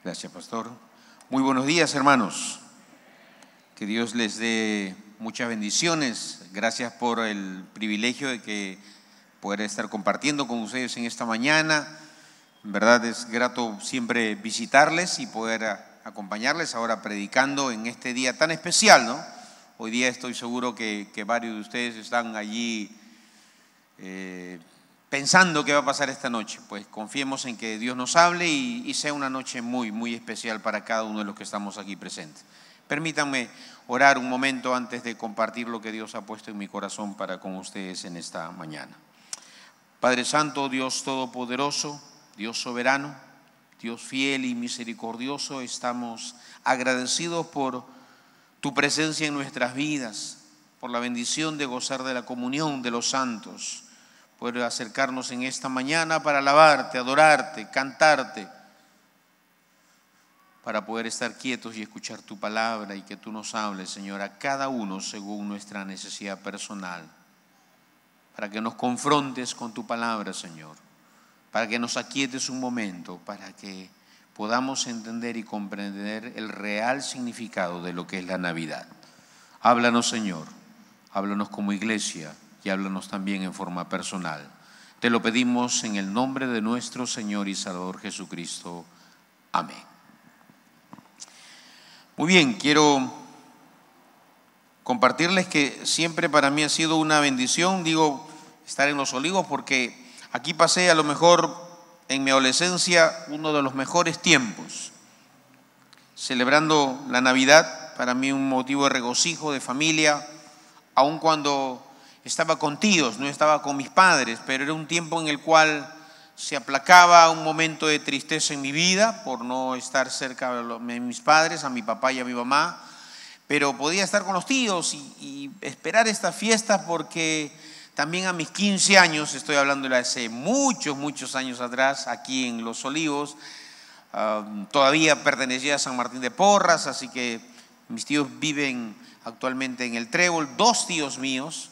Gracias, pastor. Muy buenos días, hermanos. Que Dios les dé muchas bendiciones. Gracias por el privilegio de poder estar compartiendo con ustedes en esta mañana. En verdad es grato siempre visitarles y poder acompañarles ahora predicando en este día tan especial, ¿no? Hoy día estoy seguro que varios de ustedes están allí pensando qué va a pasar esta noche. Pues confiemos en que Dios nos hable y sea una noche muy, muy especial para cada uno de los que estamos aquí presentes. Permítanme orar un momento antes de compartir lo que Dios ha puesto en mi corazón para con ustedes en esta mañana. Padre Santo, Dios Todopoderoso, Dios soberano, Dios fiel y misericordioso, estamos agradecidos por tu presencia en nuestras vidas, por la bendición de gozar de la comunión de los santos, poder acercarnos en esta mañana para alabarte, adorarte, cantarte, para poder estar quietos y escuchar tu palabra y que tú nos hables, Señor, a cada uno según nuestra necesidad personal, para que nos confrontes con tu palabra, Señor, para que nos aquietes un momento, para que podamos entender y comprender el real significado de lo que es la Navidad. Háblanos, Señor, háblanos como iglesia y háblanos también en forma personal. Te lo pedimos en el nombre de nuestro Señor y Salvador Jesucristo. Amén. Muy bien, quiero compartirles que siempre para mí ha sido una bendición, digo, estar en Los Olivos, porque aquí pasé a lo mejor en mi adolescencia uno de los mejores tiempos, celebrando la Navidad, para mí un motivo de regocijo, de familia, aun cuando estaba con tíos, no estaba con mis padres, pero era un tiempo en el cual se aplacaba un momento de tristeza en mi vida por no estar cerca de mis padres, a mi papá y a mi mamá, pero podía estar con los tíos y esperar esta fiesta porque también a mis 15 años, estoy hablando de hace muchos, muchos años atrás, aquí en Los Olivos, todavía pertenecía a San Martín de Porras, así que mis tíos viven actualmente en el Trébol, 2 tíos míos,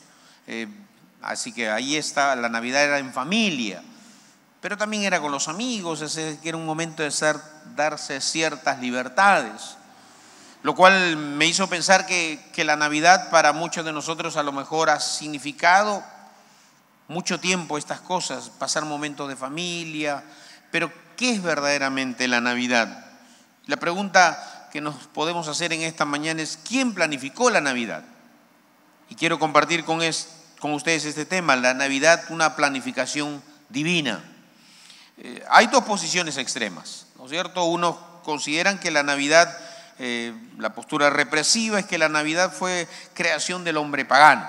así que ahí está, la Navidad era en familia, pero también era con los amigos, que era un momento de darse ciertas libertades, lo cual me hizo pensar que la Navidad para muchos de nosotros a lo mejor ha significado mucho tiempo estas cosas, pasar momentos de familia, pero ¿qué es verdaderamente la Navidad? La pregunta que nos podemos hacer en esta mañana es ¿quién planificó la Navidad? Y quiero compartir con ustedes este tema, la Navidad, una planificación divina. Hay 2 posiciones extremas, ¿no es cierto? Unos consideran que la Navidad, la postura represiva es que la Navidad fue creación del hombre pagano,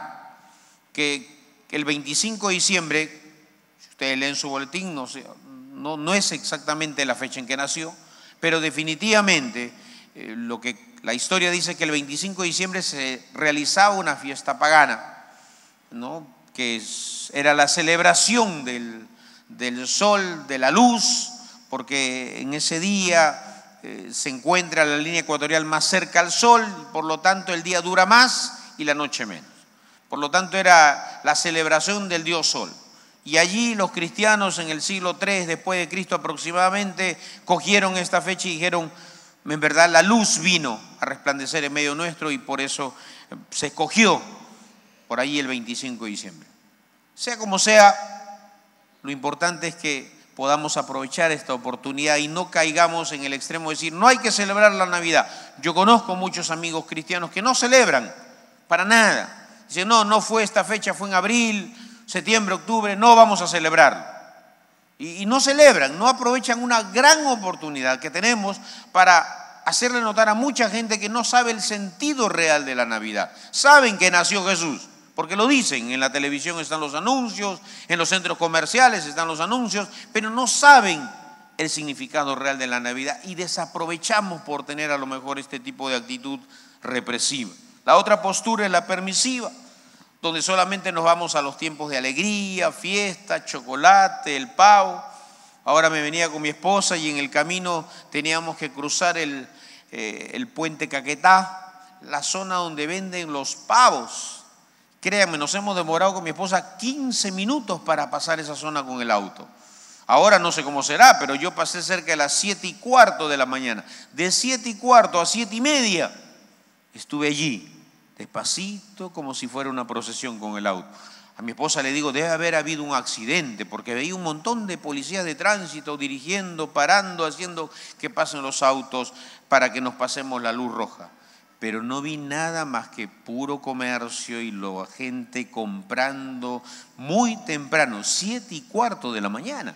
que el 25 de diciembre, si ustedes leen su boletín, no es exactamente la fecha en que nació, pero definitivamente la historia dice que el 25 de diciembre se realizaba una fiesta pagana, ¿no? Que era la celebración del sol, de la luz, porque en ese día se encuentra la línea ecuatorial más cerca al sol, por lo tanto el día dura más y la noche menos. Por lo tanto era la celebración del dios sol. Y allí los cristianos en el siglo III después de Cristo aproximadamente cogieron esta fecha y dijeron, en verdad la luz vino a resplandecer en medio nuestro y por eso se escogió por ahí el 25 de diciembre. Sea como sea, lo importante es que podamos aprovechar esta oportunidad y no caigamos en el extremo de decir, no hay que celebrar la Navidad. Yo conozco muchos amigos cristianos que no celebran para nada. Dicen, no fue esta fecha, fue en abril, septiembre, octubre, no vamos a celebrarlo. Y no celebran, no aprovechan una gran oportunidad que tenemos para hacerle notar a mucha gente que no sabe el sentido real de la Navidad. Saben que nació Jesús, porque lo dicen, en la televisión están los anuncios, en los centros comerciales están los anuncios, pero no saben el significado real de la Navidad y desaprovechamos por tener a lo mejor este tipo de actitud represiva. La otra postura es la permisiva, donde solamente nos vamos a los tiempos de alegría, fiesta, chocolate, el pavo. Ahora me venía con mi esposa y en el camino teníamos que cruzar el puente Caquetá, la zona donde venden los pavos. Créanme, nos hemos demorado con mi esposa 15 minutos para pasar esa zona con el auto. Ahora no sé cómo será, pero yo pasé cerca de las 7:15 de la mañana. De 7:15 a 7:30 estuve allí, despacito, como si fuera una procesión con el auto. A mi esposa le digo, debe haber habido un accidente, porque veía un montón de policías de tránsito dirigiendo, parando, haciendo que pasen los autos para que nos pasemos la luz roja. Pero no vi nada más que puro comercio y la gente comprando muy temprano, 7:15 de la mañana.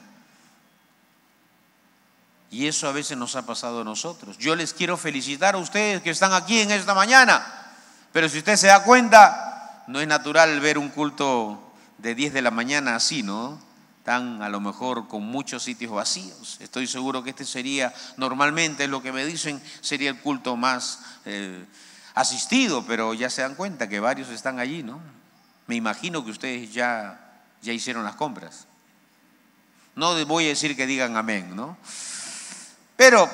Y eso a veces nos ha pasado a nosotros. Yo les quiero felicitar a ustedes que están aquí en esta mañana, pero si usted se da cuenta, no es natural ver un culto de 10 de la mañana así, ¿no? Están a lo mejor con muchos sitios vacíos. Estoy seguro que este sería, normalmente lo que me dicen, sería el culto más asistido, pero ya se dan cuenta que varios están allí, ¿no? Me imagino que ustedes ya hicieron las compras. No voy a decir que digan amén, ¿no? Pero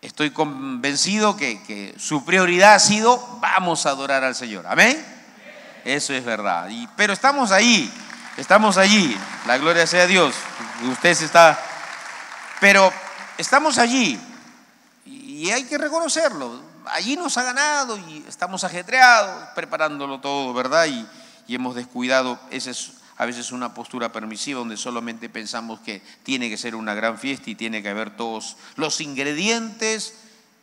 estoy convencido que su prioridad ha sido, vamos a adorar al Señor. ¿Amén? Eso es verdad. Pero estamos allí, la gloria sea a Dios. Usted pero estamos allí y hay que reconocerlo. Allí nos ha ganado y estamos ajetreados, preparándolo todo, ¿verdad? Y hemos descuidado, esa es a veces una postura permisiva donde solamente pensamos que tiene que ser una gran fiesta y tiene que haber todos los ingredientes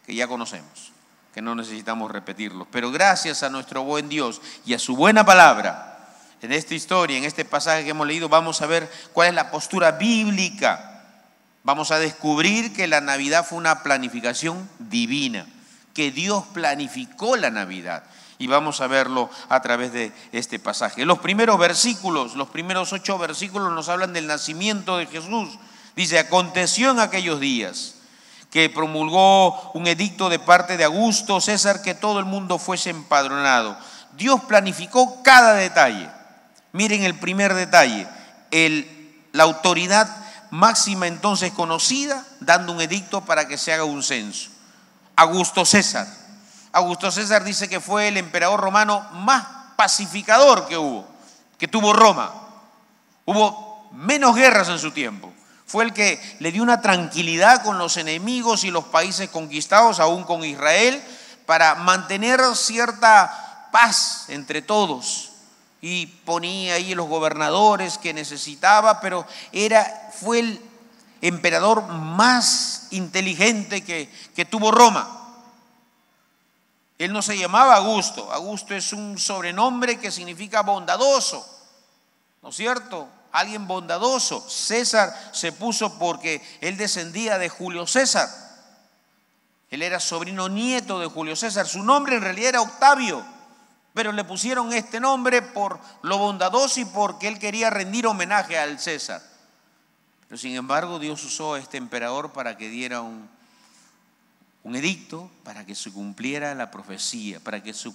que ya conocemos, que no necesitamos repetirlos. Pero gracias a nuestro buen Dios y a su buena palabra, en esta historia, en este pasaje que hemos leído, vamos a ver cuál es la postura bíblica. Vamos a descubrir que la Navidad fue una planificación divina, que Dios planificó la Navidad. Y vamos a verlo a través de este pasaje. Los primeros 8 versículos nos hablan del nacimiento de Jesús. Dice, aconteció en aquellos días que promulgó un edicto de parte de Augusto César que todo el mundo fuese empadronado. Dios planificó cada detalle. Miren el primer detalle, la autoridad máxima entonces conocida, dando un edicto para que se haga un censo. Augusto César. Augusto César dice que fue el emperador romano más pacificador que tuvo Roma. Hubo menos guerras en su tiempo. Fue el que le dio una tranquilidad con los enemigos y los países conquistados, aún con Israel, para mantener cierta paz entre todos. Y ponía ahí los gobernadores que necesitaba, pero fue el emperador más inteligente que tuvo Roma. Él no se llamaba Augusto. Augusto es un sobrenombre que significa bondadoso, ¿no es cierto? Alguien bondadoso. César se puso porque él descendía de Julio César. Él era sobrino nieto de Julio César. Su nombre en realidad era Octavio, pero le pusieron este nombre por lo bondadoso y porque él quería rendir homenaje al César. Pero sin embargo, Dios usó a este emperador para que diera un edicto, para que se cumpliera la profecía, para que se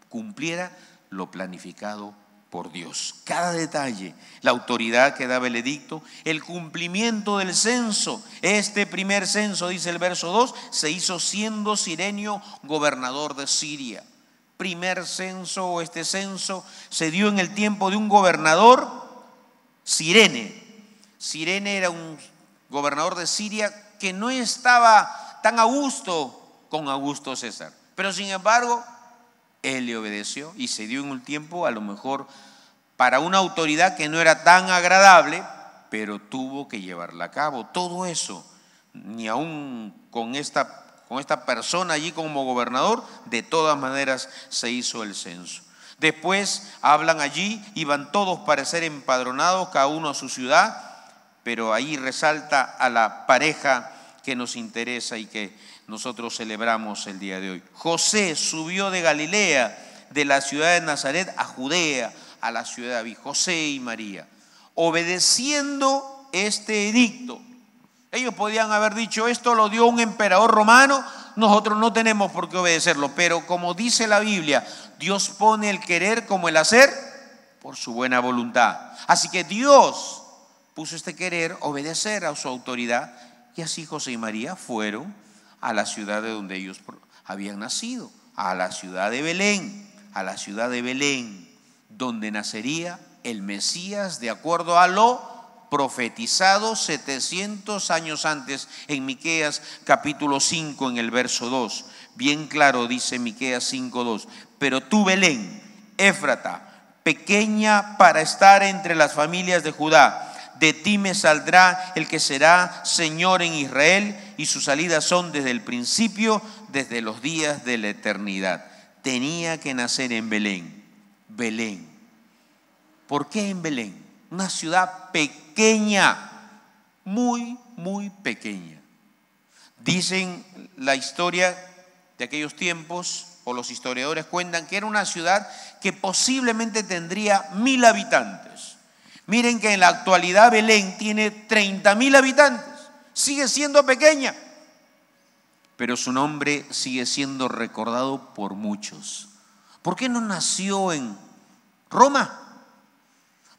cumpliera lo planificado por Dios. Cada detalle, la autoridad que daba el edicto, el cumplimiento del censo. Este primer censo, dice el verso 2, se hizo siendo Cirenio gobernador de Siria. Primer censo, este censo se dio en el tiempo de un gobernador, Cirene. Cirene era un gobernador de Siria que no estaba tan a gusto con Augusto César, pero sin embargo él le obedeció y se dio en un tiempo a lo mejor para una autoridad que no era tan agradable, pero tuvo que llevarla a cabo. Todo eso, ni aún con esta persona allí como gobernador, de todas maneras se hizo el censo. Después hablan allí, iban todos para ser empadronados, cada uno a su ciudad, pero ahí resalta a la pareja que nos interesa y que nosotros celebramos el día de hoy. José subió de Galilea, de la ciudad de Nazaret a Judea, a la ciudad de David. José y María, obedeciendo este edicto. Ellos podían haber dicho, esto lo dio un emperador romano, nosotros no tenemos por qué obedecerlo. Pero como dice la Biblia, Dios pone el querer como el hacer por su buena voluntad. Así que Dios puso este querer, obedecer a su autoridad. Y así José y María fueron a la ciudad de donde ellos habían nacido, a la ciudad de Belén, donde nacería el Mesías de acuerdo a lo profetizado 700 años antes en Miqueas capítulo 5 en el verso 2. Bien claro dice Miqueas 5:2. Pero tú, Belén, Éfrata, pequeña para estar entre las familias de Judá, de ti me saldrá el que será Señor en Israel, y sus salidas son desde el principio, desde los días de la eternidad. Tenía que nacer en Belén. Belén. ¿Por qué en Belén? Una ciudad pequeña, muy, muy pequeña. Dicen la historia de aquellos tiempos, o los historiadores cuentan, que era una ciudad que posiblemente tendría 1000 habitantes. Miren que en la actualidad Belén tiene 30.000 habitantes. Sigue siendo pequeña, pero su nombre sigue siendo recordado por muchos. ¿Por qué no nació en Roma?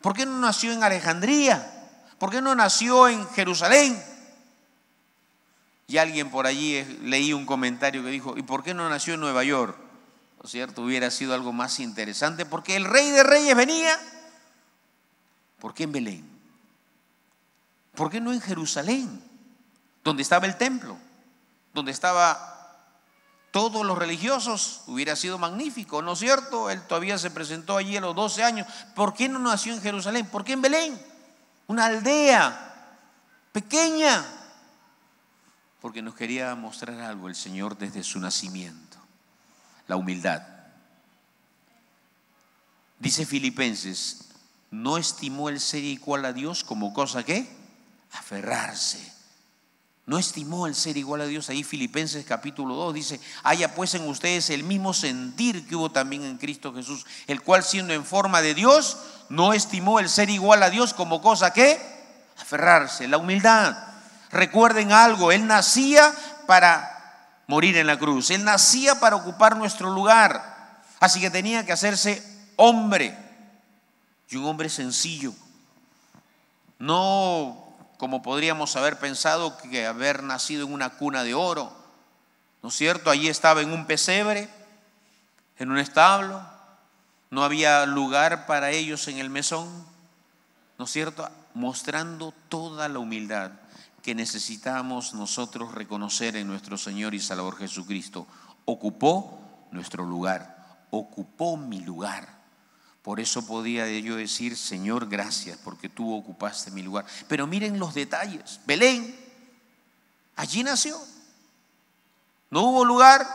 ¿Por qué no nació en Alejandría? ¿Por qué no nació en Jerusalén? Y alguien por allí leí un comentario que dijo, ¿y por qué no nació en Nueva York? ¿No es cierto? Hubiera sido algo más interesante, porque el Rey de Reyes venía. ¿Por qué en Belén? ¿Por qué no en Jerusalén? Donde estaba el templo, donde estaba todos los religiosos. Hubiera sido magnífico, ¿no es cierto? Él todavía se presentó allí a los 12 años. ¿Por qué no nació en Jerusalén? ¿Por qué en Belén? Una aldea pequeña. Porque nos quería mostrar algo el Señor desde su nacimiento: la humildad. Dice Filipenses, no estimó el ser igual a Dios como cosa que aferrarse. No estimó el ser igual a Dios. Ahí Filipenses capítulo 2 dice, haya pues en ustedes el mismo sentir que hubo también en Cristo Jesús, el cual siendo en forma de Dios, no estimó el ser igual a Dios como cosa que aferrarse. La humildad. Recuerden algo, Él nacía para morir en la cruz. Él nacía para ocupar nuestro lugar. Así que tenía que hacerse hombre. Y un hombre sencillo. No como podríamos haber pensado que haber nacido en una cuna de oro, ¿no es cierto? Allí estaba en un pesebre, en un establo, no había lugar para ellos en el mesón, ¿no es cierto? Mostrando toda la humildad que necesitamos nosotros reconocer en nuestro Señor y Salvador Jesucristo. Ocupó nuestro lugar, ocupó mi lugar. Por eso podía yo decir, Señor, gracias porque tú ocupaste mi lugar. Pero miren los detalles. Belén, allí nació. No hubo lugar,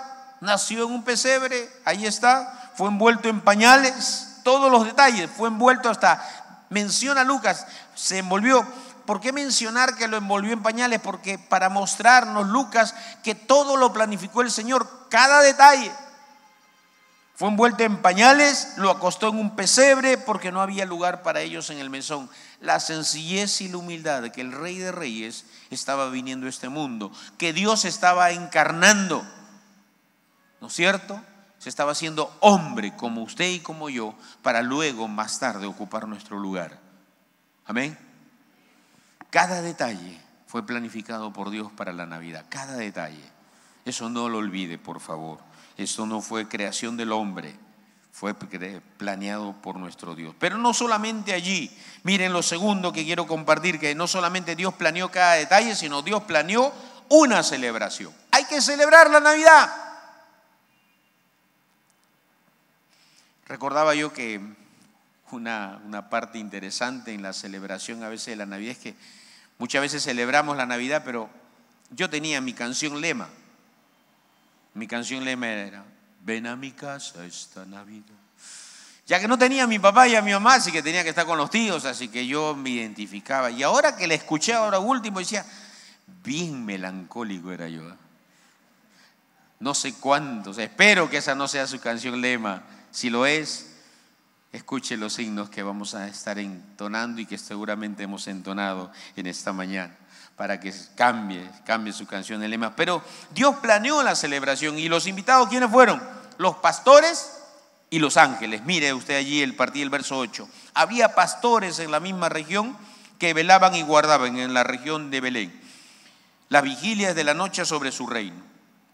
nació en un pesebre, ahí está. Fue envuelto en pañales, todos los detalles. Fue envuelto hasta, menciona Lucas, se envolvió. ¿Por qué mencionar que lo envolvió en pañales? Porque para mostrarnos Lucas que todo lo planificó el Señor, cada detalle. Fue envuelto en pañales, lo acostó en un pesebre porque no había lugar para ellos en el mesón. La sencillez y la humildad de que el Rey de Reyes estaba viniendo a este mundo, que Dios estaba encarnando, ¿no es cierto? Se estaba haciendo hombre como usted y como yo, para luego más tarde ocupar nuestro lugar. Amén. Cada detalle fue planificado por Dios para la Navidad, cada detalle. Eso no lo olvide, por favor. Esto no fue creación del hombre, fue planeado por nuestro Dios. Pero no solamente allí. Miren lo segundo que quiero compartir, que no solamente Dios planeó cada detalle, sino Dios planeó una celebración. Hay que celebrar la Navidad. Recordaba yo que una parte interesante en la celebración a veces de la Navidad es que muchas veces celebramos la Navidad, pero yo tenía mi canción lema. Mi canción lema era, ven a mi casa esta Navidad. Ya que no tenía a mi papá y a mi mamá, así que tenía que estar con los tíos, así que yo me identificaba. Y ahora que la escuché ahora último, decía, bien melancólico era yo. No sé cuántos, espero que esa no sea su canción lema. Si lo es, escuche los signos que vamos a estar entonando y que seguramente hemos entonado en esta mañana, para que cambie su canción de lema. Pero Dios planeó la celebración y los invitados, ¿quiénes fueron? Los pastores y los ángeles. Mire usted allí el verso 8. Había pastores en la misma región que velaban y guardaban en la región de Belén las vigilias de la noche sobre su reino.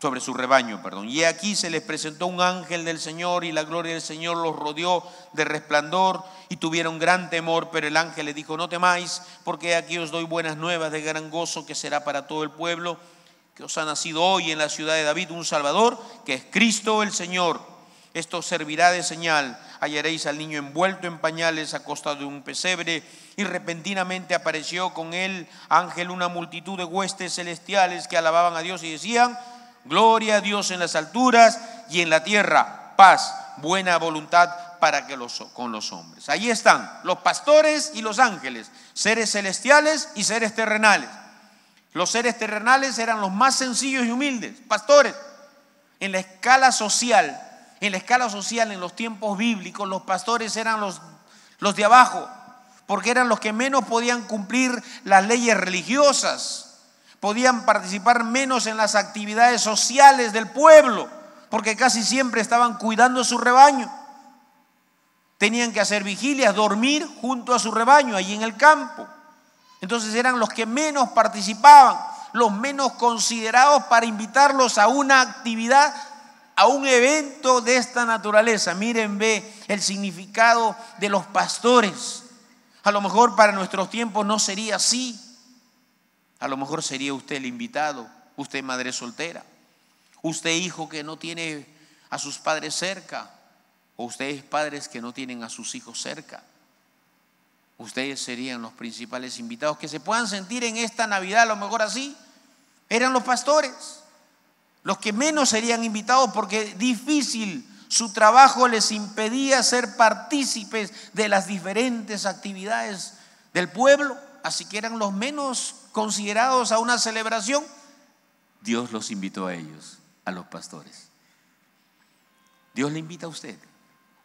sobre su rebaño, perdón. Y aquí se les presentó un ángel del Señor y la gloria del Señor los rodeó de resplandor y tuvieron gran temor, pero el ángel les dijo: no temáis, porque aquí os doy buenas nuevas de gran gozo que será para todo el pueblo, que os ha nacido hoy en la ciudad de David un Salvador, que es Cristo el Señor. Esto servirá de señal: hallaréis al niño envuelto en pañales, acostado de un pesebre. Y repentinamente apareció con el ángel una multitud de huestes celestiales que alababan a Dios y decían: gloria a Dios en las alturas y en la tierra paz, buena voluntad con los hombres. Ahí están los pastores y los ángeles, seres celestiales y seres terrenales. Los seres terrenales eran los más sencillos y humildes, pastores. En la escala social, en los tiempos bíblicos, los pastores eran los de abajo, porque eran los que menos podían cumplir las leyes religiosas. Podían participar menos en las actividades sociales del pueblo, porque casi siempre estaban cuidando su rebaño. Tenían que hacer vigilias, dormir junto a su rebaño, allí en el campo. Entonces eran los que menos participaban, los menos considerados para invitarlos a una actividad, a un evento de esta naturaleza. Miren, ve el significado de los pastores. A lo mejor para nuestros tiempos no sería así. A lo mejor sería usted el invitado, usted madre soltera, usted hijo que no tiene a sus padres cerca, o ustedes padres que no tienen a sus hijos cerca. Ustedes serían los principales invitados que se puedan sentir en esta Navidad. A lo mejor así eran los pastores, los que menos serían invitados, porque difícil, su trabajo les impedía ser partícipes de las diferentes actividades del pueblo, así que eran los menos considerados a una celebración. Dios los invitó a ellos, a los pastores. Dios le invita a usted.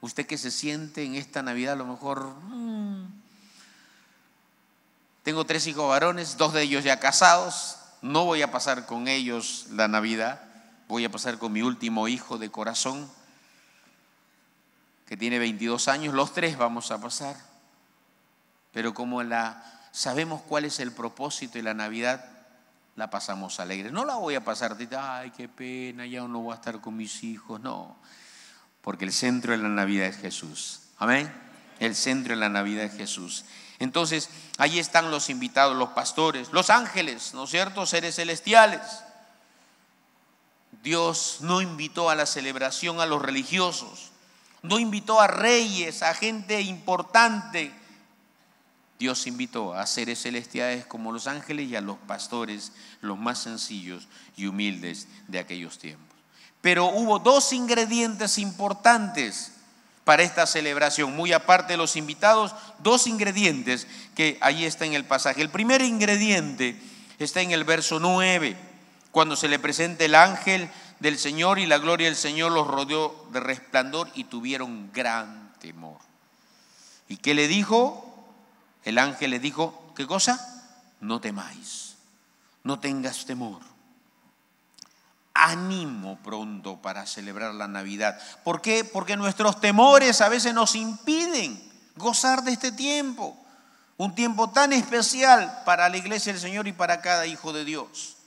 Usted que se siente en esta Navidad, a lo mejor tengo 3 hijos varones, 2 de ellos ya casados. No voy a pasar con ellos la Navidad, voy a pasar con mi último hijo de corazón, que tiene 22 años. Los 3 vamos a pasar, pero como sabemos cuál es el propósito de la Navidad, la pasamos alegre. No la voy a pasar, ay, qué pena, ya no voy a estar con mis hijos. No, porque el centro de la Navidad es Jesús. Amén. El centro de la Navidad es Jesús. Entonces, ahí están los invitados, los pastores, los ángeles, ¿no es cierto? Seres celestiales. Dios no invitó a la celebración a los religiosos, no invitó a reyes, a gente importante. Dios invitó a seres celestiales como los ángeles y a los pastores, los más sencillos y humildes de aquellos tiempos. Pero hubo 2 ingredientes importantes para esta celebración, muy aparte de los invitados, 2 ingredientes que ahí está en el pasaje. El primer ingrediente está en el verso 9, cuando se le presenta el ángel del Señor y la gloria del Señor los rodeó de resplandor y tuvieron gran temor. ¿Y qué le dijo? El ángel le dijo, ¿qué cosa? No temáis, no tengas temor. Ánimo pronto para celebrar la Navidad. ¿Por qué? Porque nuestros temores a veces nos impiden gozar de este tiempo. Un tiempo tan especial para la iglesia del Señor y para cada hijo de Dios.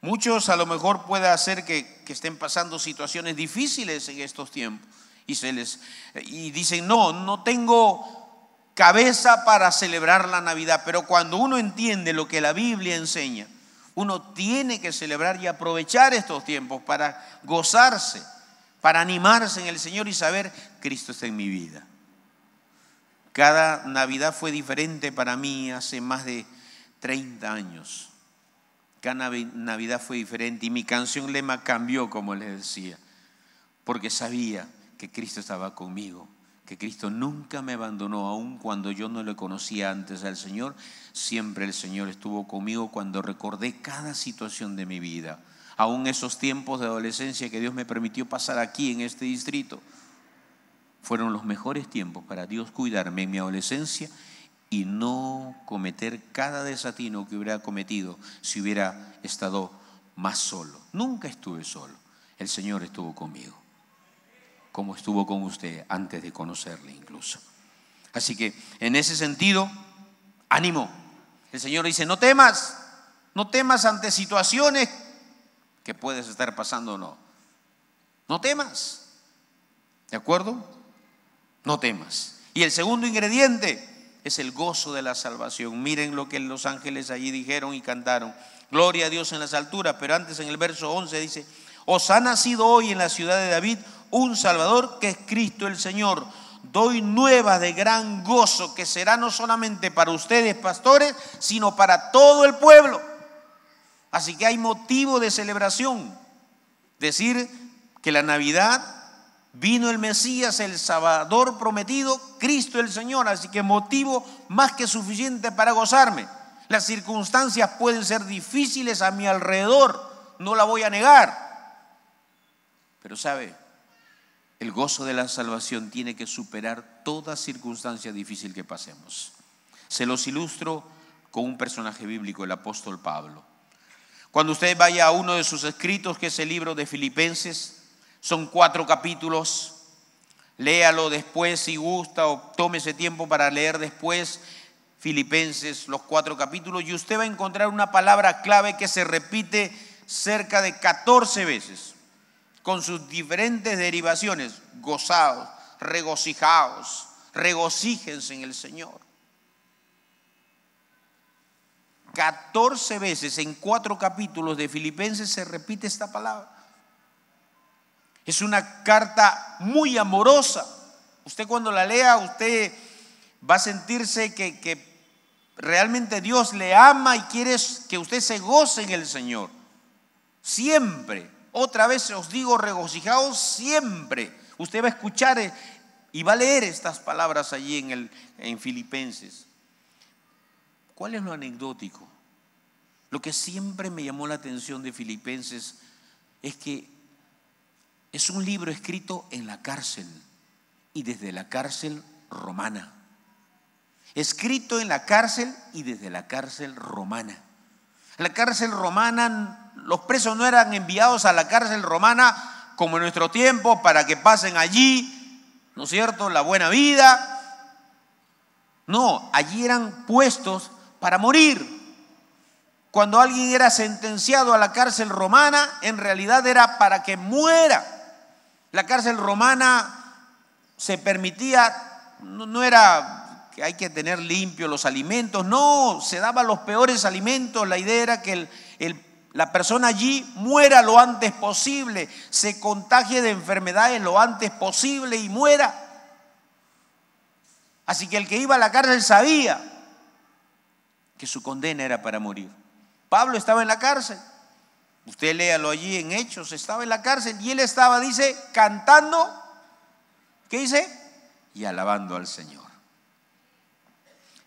Muchos a lo mejor puede hacer que estén pasando situaciones difíciles en estos tiempos y dicen, no tengo cabeza para celebrar la Navidad. Pero cuando uno entiende lo que la Biblia enseña, uno tiene que celebrar y aprovechar estos tiempos para gozarse, para animarse en el Señor y saber, Cristo está en mi vida. Cada Navidad fue diferente para mí hace más de 30 años. Cada Navidad fue diferente y mi canción lema cambió, como les decía, porque sabía que Cristo estaba conmigo, que Cristo nunca me abandonó, aun cuando yo no le conocía antes al Señor. Siempre el Señor estuvo conmigo cuando recordé cada situación de mi vida, aun esos tiempos de adolescencia que Dios me permitió pasar aquí en este distrito. Fueron los mejores tiempos para Dios cuidarme en mi adolescencia y no cometer cada desatino que hubiera cometido si hubiera estado más solo. Nunca estuve solo, el Señor estuvo conmigo, como estuvo con usted antes de conocerle incluso. Así que en ese sentido, ánimo. El Señor dice, no temas ante situaciones que puedes estar pasando o no. No temas. ¿De acuerdo? No temas. Y el segundo ingrediente es el gozo de la salvación. Miren lo que los ángeles allí dijeron y cantaron. Gloria a Dios en las alturas. Pero antes, en el verso 11 dice: os ha nacido hoy en la ciudad de David un Salvador, que es Cristo el Señor. Doy nuevas de gran gozo, que será no solamente para ustedes, pastores, sino para todo el pueblo. Así que hay motivo de celebración. Decir que la Navidad vino el Mesías, el Salvador prometido, Cristo el Señor. Así que motivo más que suficiente para gozarme. Las circunstancias pueden ser difíciles a mi alrededor, no la voy a negar. Pero ¿sabe? El gozo de la salvación tiene que superar toda circunstancia difícil que pasemos. Se los ilustro con un personaje bíblico, el apóstol Pablo. Cuando usted vaya a uno de sus escritos, que es el libro de Filipenses, son 4 capítulos, léalo después si gusta, o tómese tiempo para leer después Filipenses, los 4 capítulos, y usted va a encontrar una palabra clave que se repite cerca de 14 veces, con sus diferentes derivaciones: gozaos, regocijaos, regocíjense en el Señor. 14 veces en 4 capítulos de Filipenses se repite esta palabra. Es una carta muy amorosa. Usted cuando la lea, usted va a sentirse que realmente Dios le ama y quiere que usted se goce en el Señor. Siempre. Otra vez os digo, regocijaos siempre. Usted va a escuchar y va a leer estas palabras allí en Filipenses. ¿Cuál es lo anecdótico? Lo que siempre me llamó la atención de Filipenses es que es un libro escrito en la cárcel y desde la cárcel romana. Escrito en la cárcel y desde la cárcel romana. La cárcel romana, los presos no eran enviados a la cárcel romana como en nuestro tiempo para que pasen allí, ¿no es cierto?, la buena vida. No, allí eran puestos para morir. Cuando alguien era sentenciado a la cárcel romana, en realidad era para que muera. La cárcel romana se permitía, no era que hay que tener limpios los alimentos, no, se daban los peores alimentos. La idea era que la persona allí muera lo antes posible, se contagie de enfermedades lo antes posible y muera. Así que el que iba a la cárcel sabía que su condena era para morir. Pablo estaba en la cárcel. Usted léalo allí en Hechos, estaba en la cárcel y él estaba, dice, cantando, ¿qué dice? Y alabando al Señor.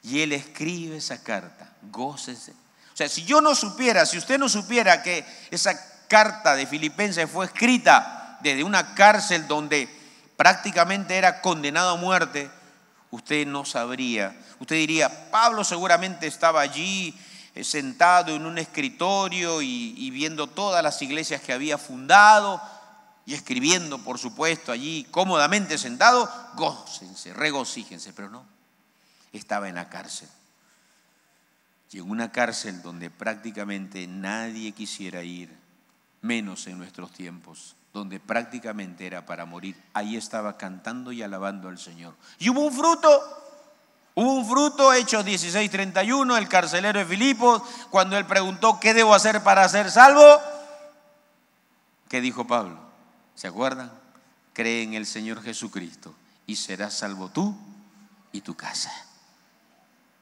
Y él escribe esa carta: gócese. O sea, si usted no supiera que esa carta de Filipenses fue escrita desde una cárcel donde prácticamente era condenado a muerte, usted no sabría. Usted diría, Pablo seguramente estaba allí sentado en un escritorio y viendo todas las iglesias que había fundado y escribiendo, por supuesto, allí cómodamente sentado. Gócense, regocíjense, pero no, estaba en la cárcel. Y en una cárcel donde prácticamente nadie quisiera ir, menos en nuestros tiempos, donde prácticamente era para morir. Ahí estaba cantando y alabando al Señor. Y hubo un fruto. Hechos 16:31, el carcelero de Filipos, cuando él preguntó: ¿qué debo hacer para ser salvo? ¿Qué dijo Pablo? ¿Se acuerdan? Cree en el Señor Jesucristo y serás salvo tú y tu casa.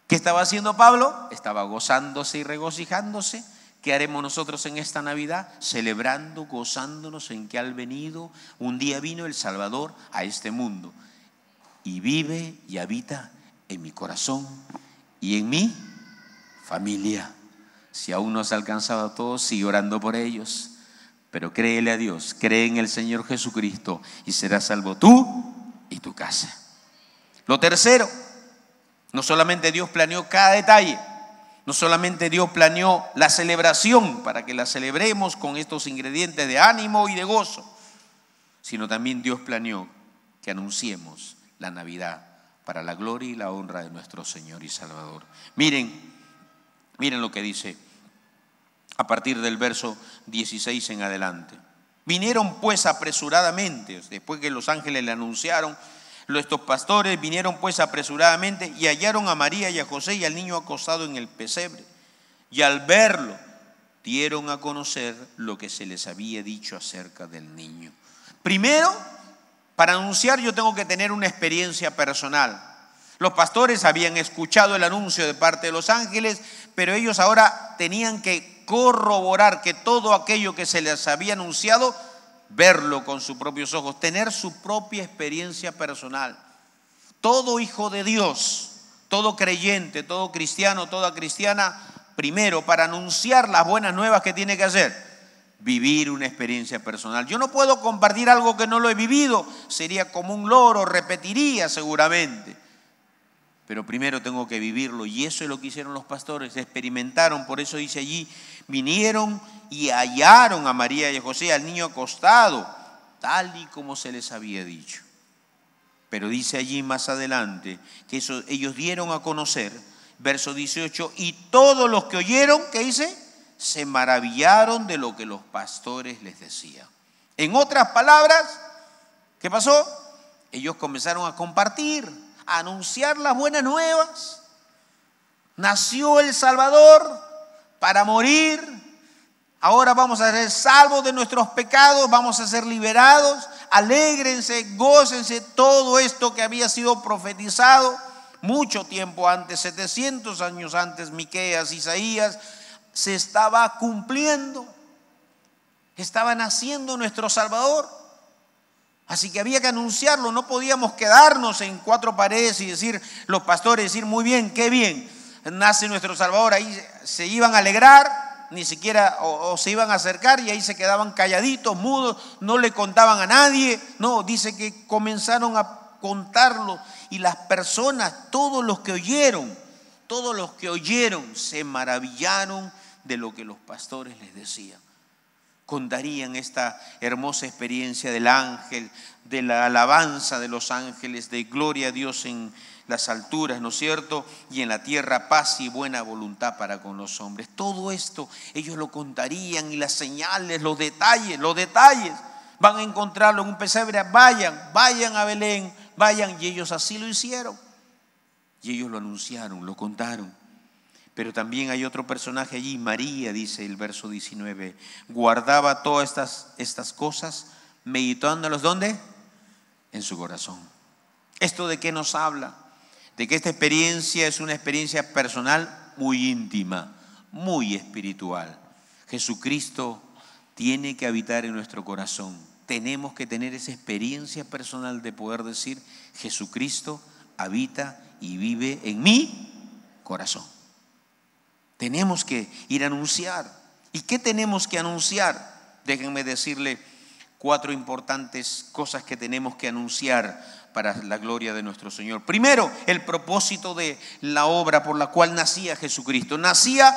¿Qué estaba haciendo Pablo? Estaba gozándose y regocijándose. ¿Qué haremos nosotros en esta Navidad? Celebrando, gozándonos en que ha venido. Un día vino el Salvador a este mundo y vive y habita en mi corazón y en mi familia. Si aún no has alcanzado a todos, sigue orando por ellos, pero créele a Dios, cree en el Señor Jesucristo y serás salvo tú y tu casa. Lo tercero, no solamente Dios planeó cada detalle, no solamente Dios planeó la celebración para que la celebremos con estos ingredientes de ánimo y de gozo, sino también Dios planeó que anunciemos la Navidad para la gloria y la honra de nuestro Señor y Salvador. Miren lo que dice a partir del verso 16 en adelante. Vinieron pues apresuradamente, después que los ángeles le anunciaron, estos pastores vinieron pues apresuradamente y hallaron a María y a José y al niño acostado en el pesebre. Y al verlo, dieron a conocer lo que se les había dicho acerca del niño. Primero, para anunciar yo tengo que tener una experiencia personal. Los pastores habían escuchado el anuncio de parte de los ángeles, pero ellos ahora tenían que corroborar que todo aquello que se les había anunciado, verlo con sus propios ojos, tener su propia experiencia personal. Todo hijo de Dios, todo creyente, todo cristiano, toda cristiana, primero, para anunciar las buenas nuevas, ¿qué tiene que hacer? Vivir una experiencia personal. Yo no puedo compartir algo que no lo he vivido, sería como un loro, repetiría seguramente. Pero primero tengo que vivirlo, y eso es lo que hicieron los pastores, experimentaron. Por eso dice allí, vinieron y hallaron a María y a José, al niño acostado, tal y como se les había dicho. Pero dice allí más adelante que eso ellos dieron a conocer, verso 18, y todos los que oyeron, ¿qué dice? Se maravillaron de lo que los pastores les decían. En otras palabras, ¿qué pasó? Ellos comenzaron a compartir, a anunciar las buenas nuevas. Nació el Salvador para morir. Ahora vamos a ser salvos de nuestros pecados, vamos a ser liberados. Alégrense, gócense, todo esto que había sido profetizado mucho tiempo antes, 700 años antes, Miqueas, Isaías, se estaba cumpliendo. Estaba naciendo nuestro Salvador. Así que había que anunciarlo, no podíamos quedarnos en cuatro paredes y decir, los pastores decir, muy bien, qué bien, nace nuestro Salvador. Ahí se iban a alegrar, ni siquiera o se iban a acercar y ahí se quedaban calladitos, mudos, no le contaban a nadie. No, dice que comenzaron a contarlo y las personas, todos los que oyeron se maravillaron de lo que los pastores les decían. Contarían esta hermosa experiencia del ángel, de la alabanza de los ángeles, de gloria a Dios en las alturas, ¿no es cierto? Y en la tierra paz y buena voluntad para con los hombres. Todo esto ellos lo contarían, y las señales, los detalles, van a encontrarlo en un pesebre. Vayan a Belén, vayan. Y ellos así lo hicieron. Y ellos lo anunciaron, lo contaron. Pero también hay otro personaje allí, María, dice el verso 19, guardaba todas estas cosas, meditándolas, ¿dónde? En su corazón. ¿Esto de qué nos habla? De que esta experiencia es una experiencia personal muy íntima, muy espiritual. Jesucristo tiene que habitar en nuestro corazón. Tenemos que tener esa experiencia personal de poder decir, Jesucristo habita y vive en mi corazón. Tenemos que ir a anunciar. ¿Y qué tenemos que anunciar? Déjenme decirle 4 importantes cosas que tenemos que anunciar para la gloria de nuestro Señor. Primero, el propósito de la obra por la cual nacía Jesucristo. Nacía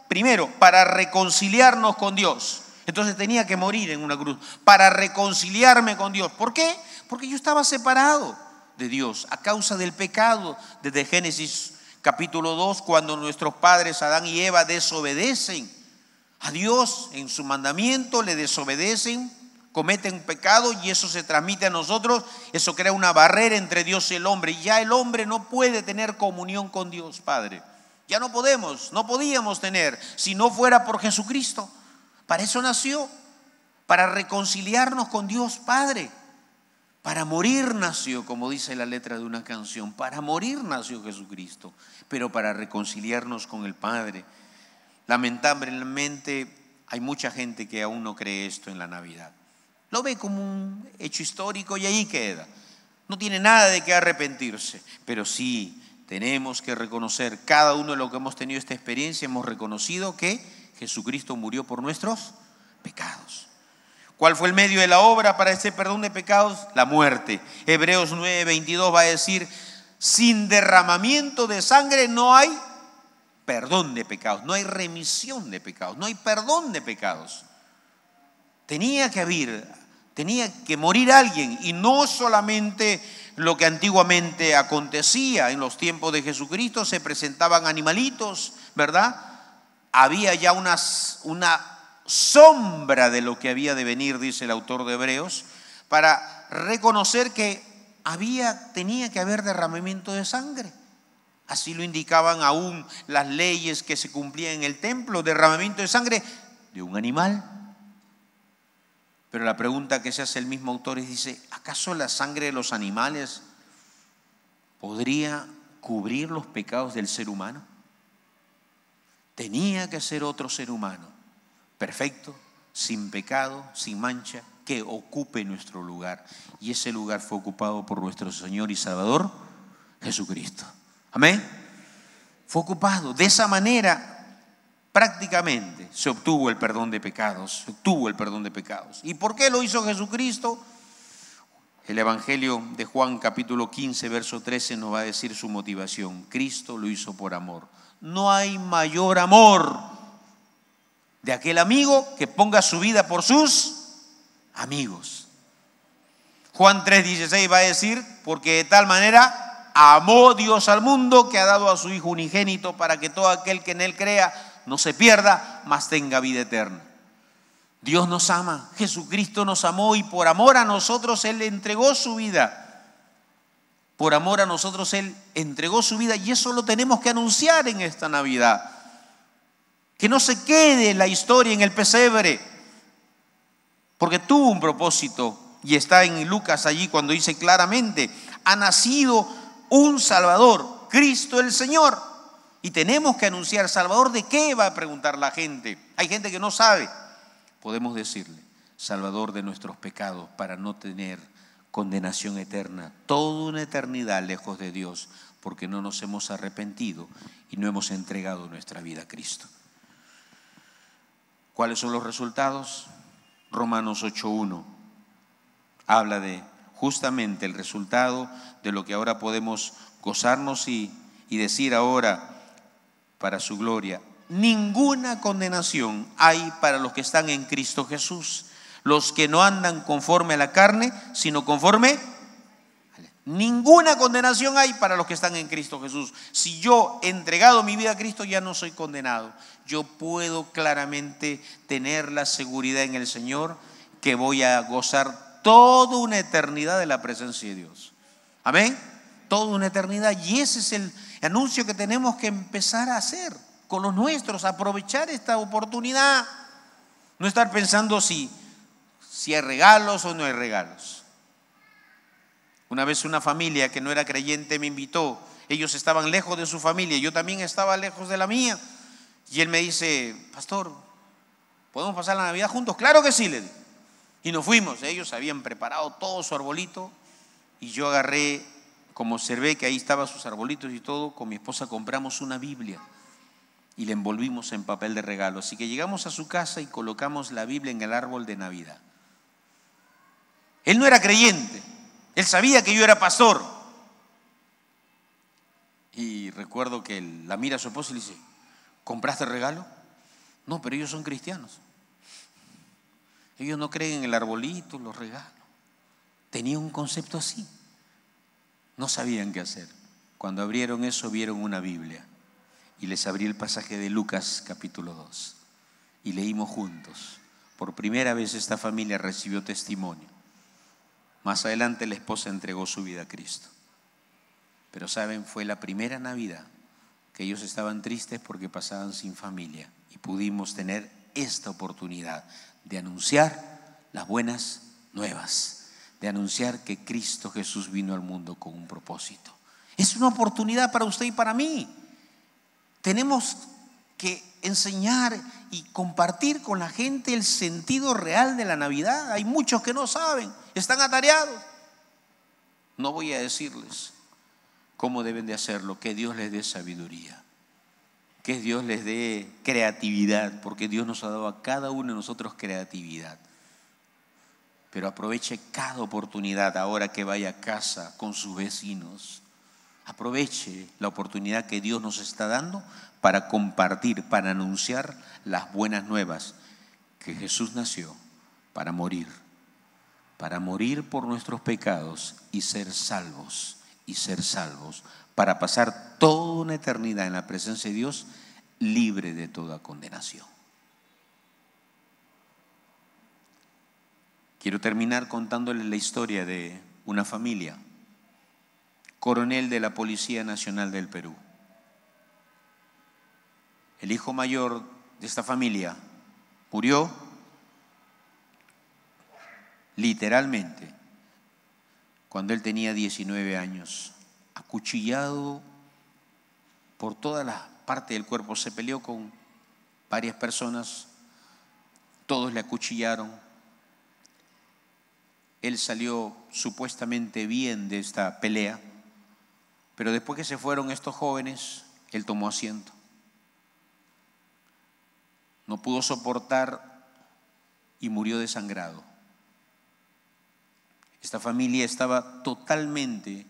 primero para reconciliarnos con Dios. Entonces tenía que morir en una cruz para reconciliarme con Dios. ¿Por qué? Porque yo estaba separado de Dios a causa del pecado. Desde Génesis capítulo 2, cuando nuestros padres Adán y Eva desobedecen a Dios en su mandamiento, le desobedecen, cometen pecado, y eso se transmite a nosotros. Eso crea una barrera entre Dios y el hombre, y ya el hombre no puede tener comunión con Dios Padre. Ya no podíamos tener si no fuera por Jesucristo. Para eso nació, para reconciliarnos con Dios Padre. Para morir nació, como dice la letra de una canción, para morir nació Jesucristo, pero para reconciliarnos con el Padre. Lamentablemente hay mucha gente que aún no cree esto en la Navidad. Lo ve como un hecho histórico y ahí queda. No tiene nada de qué arrepentirse, pero sí tenemos que reconocer, cada uno de los que hemos tenido esta experiencia, hemos reconocido que Jesucristo murió por nuestros pecados. ¿Cuál fue el medio de la obra para ese perdón de pecados? La muerte. Hebreos 9:22 va a decir, sin derramamiento de sangre no hay perdón de pecados, no hay remisión de pecados, no hay perdón de pecados. Tenía que morir alguien, y no solamente lo que antiguamente acontecía en los tiempos de Jesucristo, se presentaban animalitos, ¿verdad? había ya una sombra de lo que había de venir, dice el autor de Hebreos, para reconocer que tenía que haber derramamiento de sangre. Así lo indicaban aún las leyes que se cumplían en el templo, derramamiento de sangre de un animal. Pero la pregunta que se hace el mismo autor es, dice, ¿acaso la sangre de los animales podría cubrir los pecados del ser humano? Tenía que ser otro ser humano, perfecto, sin pecado, sin mancha, que ocupe nuestro lugar. Y ese lugar fue ocupado por nuestro Señor y Salvador, Jesucristo. Amén. Fue ocupado. De esa manera, prácticamente, se obtuvo el perdón de pecados. ¿Y por qué lo hizo Jesucristo? El Evangelio de Juan, capítulo 15, verso 13, nos va a decir su motivación. Cristo lo hizo por amor. No hay mayor amor de aquel amigo que ponga su vida por sus amigos. Juan 3:16 va a decir, porque de tal manera amó Dios al mundo que ha dado a su Hijo unigénito para que todo aquel que en Él crea no se pierda, mas tenga vida eterna. Dios nos ama, Jesucristo nos amó y por amor a nosotros Él entregó su vida. Por amor a nosotros Él entregó su vida y eso lo tenemos que anunciar en esta Navidad. Que no se quede la historia en el pesebre, porque tuvo un propósito y está en Lucas allí cuando dice claramente, ha nacido un Salvador, Cristo el Señor. Y tenemos que anunciar, ¿Salvador de qué? Va a preguntar la gente. Hay gente que no sabe. Podemos decirle, Salvador de nuestros pecados para no tener condenación eterna, toda una eternidad lejos de Dios, porque no nos hemos arrepentido y no hemos entregado nuestra vida a Cristo. ¿Cuáles son los resultados? Romanos 8:1 habla de justamente el resultado de lo que ahora podemos gozarnos y decir ahora para su gloria. Ninguna condenación hay para los que están en Cristo Jesús, los que no andan conforme a la carne, sino conforme. Ninguna condenación hay para los que están en Cristo Jesús. Si yo he entregado mi vida a Cristo, ya no soy condenado. Yo puedo claramente tener la seguridad en el Señor que voy a gozar toda una eternidad de la presencia de Dios. Amén. Toda una eternidad. Y ese es el anuncio que tenemos que empezar a hacer con los nuestros, aprovechar esta oportunidad. No estar pensando si hay regalos o no hay regalos. Una vez una familia que no era creyente me invitó. Ellos estaban lejos de su familia, yo también estaba lejos de la mía. Y él me dice, pastor, ¿podemos pasar la Navidad juntos? Claro que sí, le dije. Y nos fuimos. Ellos habían preparado todo su arbolito y yo agarré, como observé que ahí estaban sus arbolitos y todo, con mi esposa compramos una Biblia y la envolvimos en papel de regalo. Así que llegamos a su casa y colocamos la Biblia en el árbol de Navidad. Él no era creyente, él sabía que yo era pastor. Y recuerdo que él la mira a su esposa y le dice, ¿compraste regalo? No, pero ellos son cristianos. Ellos no creen en el arbolito, los regalos. Tenían un concepto así. No sabían qué hacer. Cuando abrieron eso, vieron una Biblia. Y les abrí el pasaje de Lucas capítulo 2. Y leímos juntos. Por primera vez esta familia recibió testimonio. Más adelante la esposa entregó su vida a Cristo. Pero saben, fue la primera Navidad que ellos estaban tristes porque pasaban sin familia. Y pudimos tener esta oportunidad de anunciar las buenas nuevas. De anunciar que Cristo Jesús vino al mundo con un propósito. Es una oportunidad para usted y para mí. Tenemos que enseñar y compartir con la gente el sentido real de la Navidad. Hay muchos que no saben, están atareados. No voy a decirles cómo deben de hacerlo, que Dios les dé sabiduría, que Dios les dé creatividad, porque Dios nos ha dado a cada uno de nosotros creatividad. Pero aproveche cada oportunidad ahora que vaya a casa con sus vecinos. Aproveche la oportunidad que Dios nos está dando para compartir, para anunciar las buenas nuevas, que Jesús nació para morir por nuestros pecados y ser salvos, para pasar toda una eternidad en la presencia de Dios libre de toda condenación. Quiero terminar contándoles la historia de una familia, coronel de la Policía Nacional del Perú. El hijo mayor de esta familia murió literalmente cuando él tenía 19 años, acuchillado por todas las partes del cuerpo. Se peleó con varias personas, todos le acuchillaron. Él salió supuestamente bien de esta pelea, pero después que se fueron estos jóvenes, él tomó asiento. No pudo soportar y murió desangrado. Esta familia estaba totalmente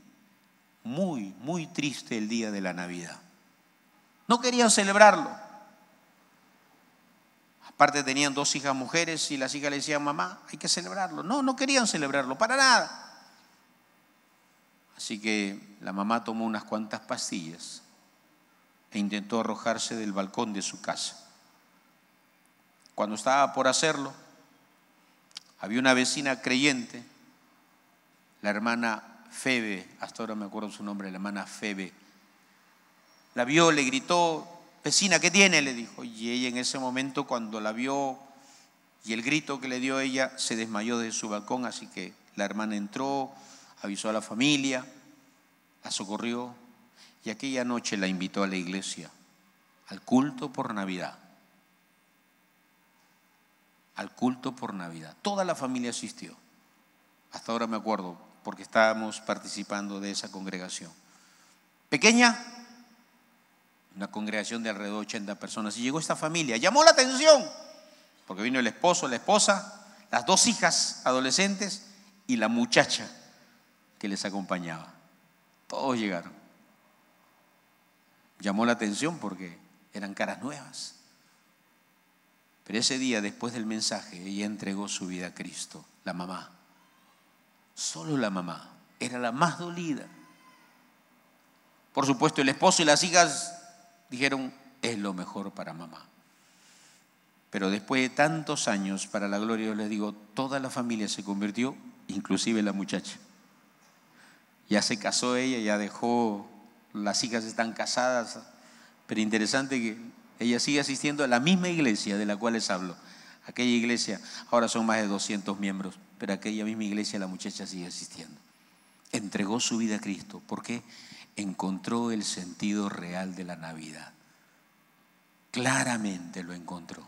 muy triste el día de la Navidad. No querían celebrarlo. Aparte tenían 2 hijas mujeres y las hijas le decían: mamá, hay que celebrarlo. No querían celebrarlo, para nada. Así que la mamá tomó unas cuantas pastillas e intentó arrojarse del balcón de su casa. Cuando estaba por hacerlo, había una vecina creyente, la hermana Febe, hasta ahora me acuerdo su nombre, la hermana Febe. La vio, le gritó: vecina, ¿qué tiene?, le dijo. Y ella en ese momento, cuando la vio y el grito que le dio ella, se desmayó de su balcón. Así que la hermana entró, avisó a la familia, la socorrió y aquella noche la invitó a la iglesia, al culto por Navidad. Al culto por Navidad. Toda la familia asistió. Hasta ahora me acuerdo, porque estábamos participando de esa congregación. Pequeña, una congregación de alrededor de 80 personas. Y llegó esta familia, llamó la atención, porque vino el esposo, la esposa, las 2 hijas adolescentes y la muchacha que les acompañaba. Todos llegaron. Llamó la atención porque eran caras nuevas. Pero ese día, después del mensaje, ella entregó su vida a Cristo. La mamá, solo la mamá, era la más dolida. Por supuesto, el esposo y las hijas dijeron: es lo mejor para mamá. Pero después de tantos años, para la gloria de Dios, les digo, toda la familia se convirtió, inclusive la muchacha. Ya se casó ella, ya dejó, las hijas están casadas. Pero interesante que ella sigue asistiendo a la misma iglesia de la cual les hablo. Aquella iglesia, ahora son más de 200 miembros, pero aquella misma iglesia la muchacha sigue asistiendo. Entregó su vida a Cristo porque encontró el sentido real de la Navidad. Claramente lo encontró.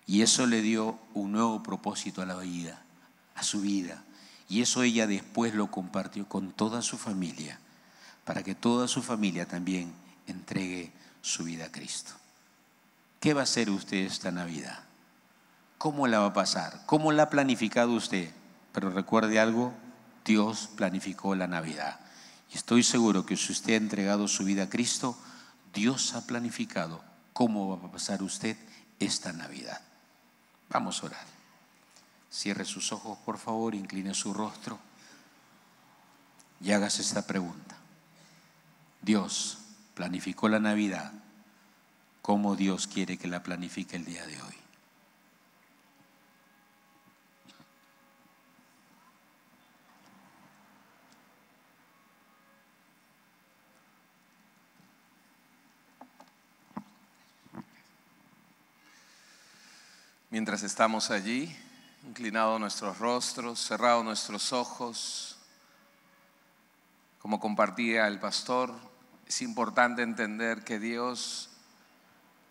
Y eso le dio un nuevo propósito a la vida, a su vida. Y eso ella después lo compartió con toda su familia, para que toda su familia también entregue su vida a Cristo. ¿Qué va a hacer usted esta Navidad? ¿Cómo la va a pasar? ¿Cómo la ha planificado usted? Pero recuerde algo, Dios planificó la Navidad. Y estoy seguro que si usted ha entregado su vida a Cristo, Dios ha planificado cómo va a pasar usted esta Navidad. Vamos a orar. Cierre sus ojos, por favor, incline su rostro y hágase esta pregunta. Dios planificó la Navidad. ¿Cómo Dios quiere que la planifique el día de hoy? Mientras estamos allí, inclinados nuestros rostros, cerrados nuestros ojos, como compartía el pastor, es importante entender que Dios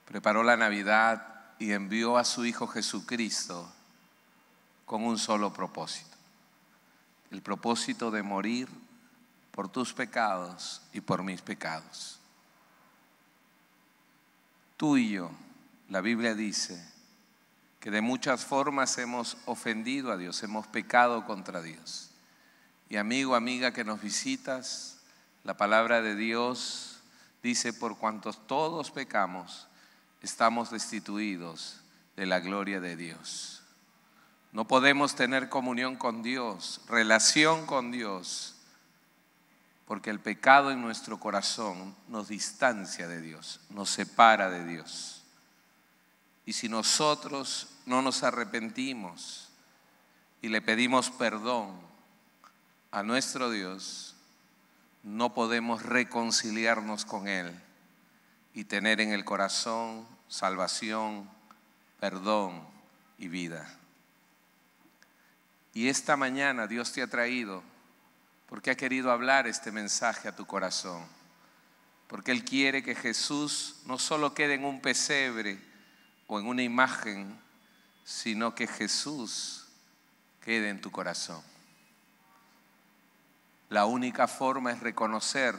preparó la Navidad y envió a su Hijo Jesucristo con un solo propósito: el propósito de morir por tus pecados y por mis pecados. Tú y yo, la Biblia dice que de muchas formas hemos ofendido a Dios, hemos pecado contra Dios. Y amigo, amiga que nos visitas, la palabra de Dios dice: por cuantos todos pecamos, estamos destituidos de la gloria de Dios. No podemos tener comunión con Dios, relación con Dios, porque el pecado en nuestro corazón nos distancia de Dios, nos separa de Dios. Y si nosotros no nos arrepentimos y le pedimos perdón a nuestro Dios, no podemos reconciliarnos con Él y tener en el corazón salvación, perdón y vida. Y esta mañana Dios te ha traído porque ha querido hablar este mensaje a tu corazón, porque Él quiere que Jesús no solo quede en un pesebre o en una imagen, sino que Jesús quede en tu corazón. La única forma es reconocer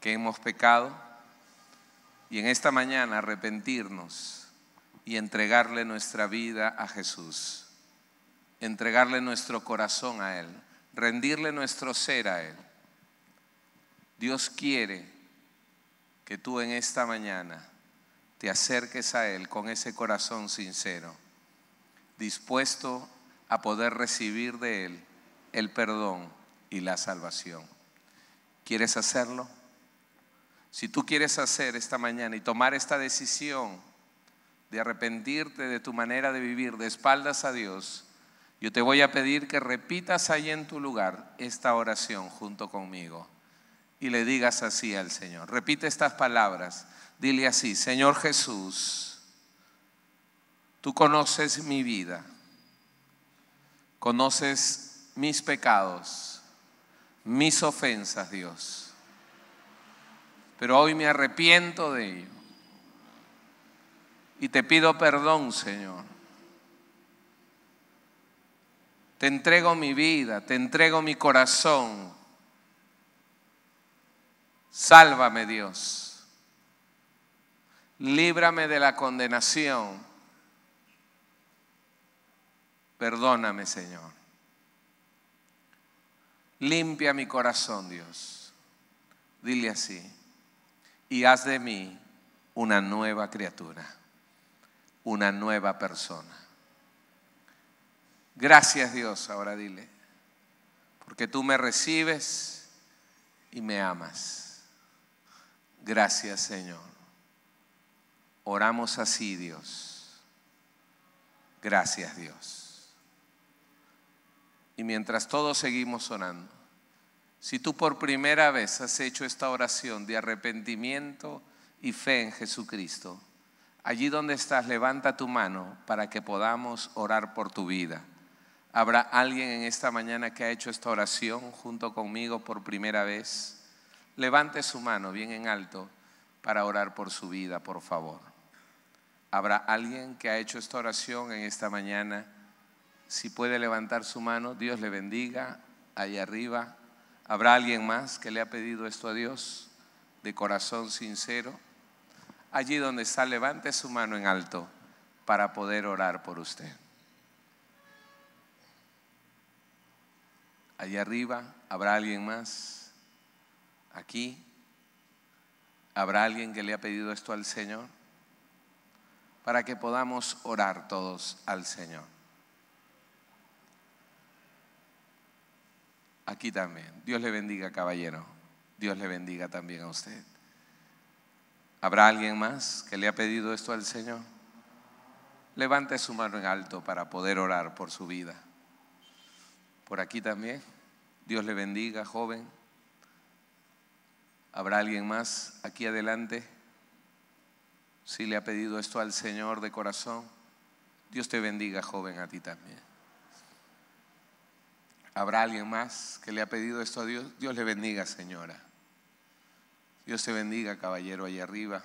que hemos pecado y en esta mañana arrepentirnos y entregarle nuestra vida a Jesús, entregarle nuestro corazón a Él, rendirle nuestro ser a Él. Dios quiere que tú en esta mañana te acerques a Él con ese corazón sincero, dispuesto a poder recibir de Él el perdón y la salvación. ¿Quieres hacerlo? Si tú quieres hacer esta mañana y tomar esta decisión de arrepentirte de tu manera de vivir de espaldas a Dios, yo te voy a pedir que repitas ahí en tu lugar esta oración junto conmigo y le digas así al Señor. Repite estas palabras, dile así: Señor Jesús, tú conoces mi vida, conoces mis pecados, mis ofensas, Dios, pero hoy me arrepiento de ello y te pido perdón, Señor. Te entrego mi vida, te entrego mi corazón. Sálvame, Dios. Líbrame de la condenación. Perdóname, Señor. Limpia mi corazón, Dios. Dile así: y haz de mí una nueva criatura, una nueva persona. Gracias, Dios, ahora dile, porque tú me recibes y me amas. Gracias, Señor. Oramos así, Dios. Gracias, Dios. Y mientras todos seguimos orando, si tú por primera vez has hecho esta oración de arrepentimiento y fe en Jesucristo, allí donde estás, levanta tu mano para que podamos orar por tu vida. ¿Habrá alguien en esta mañana que ha hecho esta oración junto conmigo por primera vez? Levante su mano bien en alto para orar por su vida, por favor. ¿Habrá alguien que ha hecho esta oración en esta mañana? Si puede levantar su mano, Dios le bendiga. Allá arriba. ¿Habrá alguien más que le ha pedido esto a Dios de corazón sincero? Allí donde está, levante su mano en alto para poder orar por usted. Allá arriba, ¿habrá alguien más? Aquí, ¿habrá alguien que le ha pedido esto al Señor? Para que podamos orar todos al Señor. Aquí también. Dios le bendiga, caballero. Dios le bendiga también a usted. ¿Habrá alguien más que le ha pedido esto al Señor? Levante su mano en alto para poder orar por su vida. Por aquí también. Dios le bendiga, joven. ¿Habrá alguien más aquí adelante? Si le ha pedido esto al Señor de corazón. Dios te bendiga, joven, a ti también. ¿Habrá alguien más que le ha pedido esto a Dios? Dios le bendiga, señora. Dios te bendiga, caballero, allá arriba.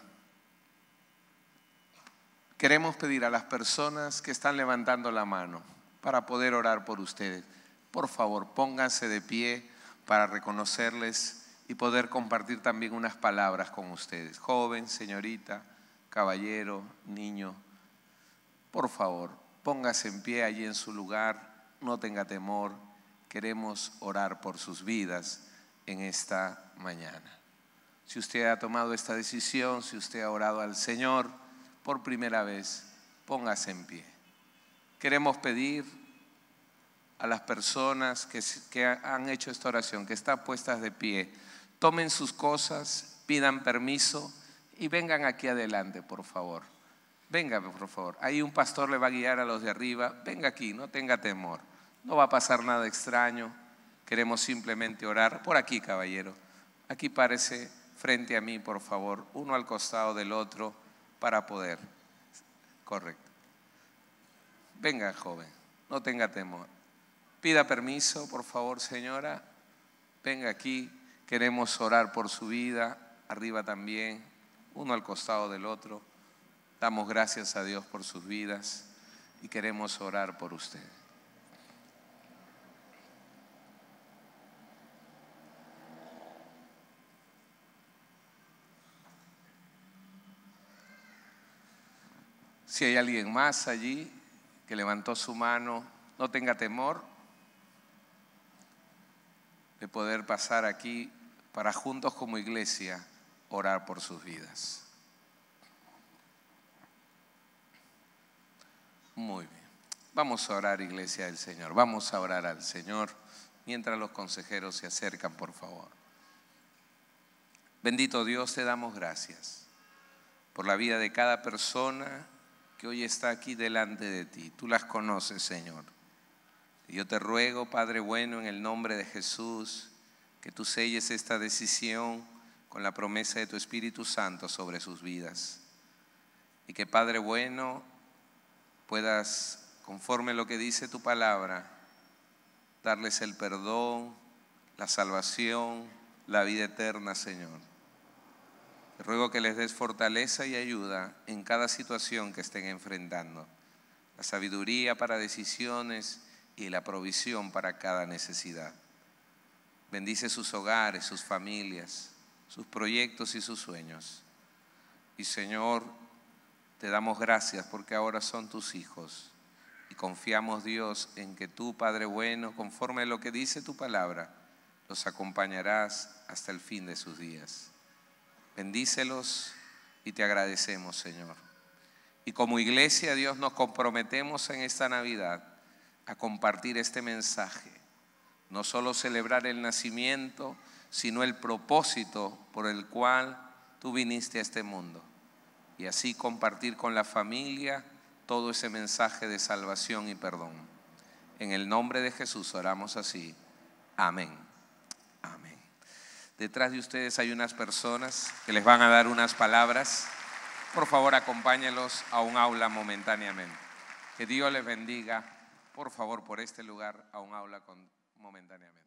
Queremos pedir a las personas que están levantando la mano para poder orar por ustedes. Por favor, pónganse de pie para reconocerles y poder compartir también unas palabras con ustedes. Joven, señorita, caballero, niño, por favor, póngase en pie allí en su lugar, no tenga temor. Queremos orar por sus vidas en esta mañana. Si usted ha tomado esta decisión, si usted ha orado al Señor por primera vez, póngase en pie. Queremos pedir a las personas que han hecho esta oración, que están puestas de pie. Tomen sus cosas, pidan permiso y vengan aquí adelante, por favor. Venga, por favor. Ahí un pastor le va a guiar a los de arriba. Venga aquí, no tenga temor. No va a pasar nada extraño. Queremos simplemente orar. Por aquí, caballero. Aquí párese frente a mí, por favor. Uno al costado del otro para poder. Correcto. Venga, joven. No tenga temor. Pida permiso, por favor, señora. Venga aquí. Queremos orar por su vida. Arriba también. Uno al costado del otro. Damos gracias a Dios por sus vidas y queremos orar por usted. Si hay alguien más allí que levantó su mano, no tenga temor de poder pasar aquí para juntos como iglesia orar por sus vidas. Muy bien. Vamos a orar, iglesia del Señor. Vamos a orar al Señor mientras los consejeros se acercan, por favor. Bendito Dios, te damos gracias por la vida de cada persona que hoy está aquí delante de ti. Tú las conoces, Señor. Y yo te ruego, Padre bueno, en el nombre de Jesús, que tú selles esta decisión con la promesa de tu Espíritu Santo sobre sus vidas. Y que, Padre bueno, puedas, conforme a lo que dice tu palabra, darles el perdón, la salvación, la vida eterna, Señor. Te ruego que les des fortaleza y ayuda en cada situación que estén enfrentando, la sabiduría para decisiones y la provisión para cada necesidad. Bendice sus hogares, sus familias, sus proyectos y sus sueños. Y Señor, te damos gracias porque ahora son tus hijos y confiamos, Dios, en que tú, Padre bueno, conforme a lo que dice tu palabra, los acompañarás hasta el fin de sus días. Bendícelos y te agradecemos, Señor. Y como iglesia, Dios, nos comprometemos en esta Navidad a compartir este mensaje. No solo celebrar el nacimiento, sino el propósito por el cual tú viniste a este mundo. Y así compartir con la familia todo ese mensaje de salvación y perdón. En el nombre de Jesús oramos así. Amén. Amén. Detrás de ustedes hay unas personas que les van a dar unas palabras. Por favor, acompáñenlos a un aula momentáneamente. Que Dios les bendiga. Por favor, por este lugar, a un aula momentáneamente.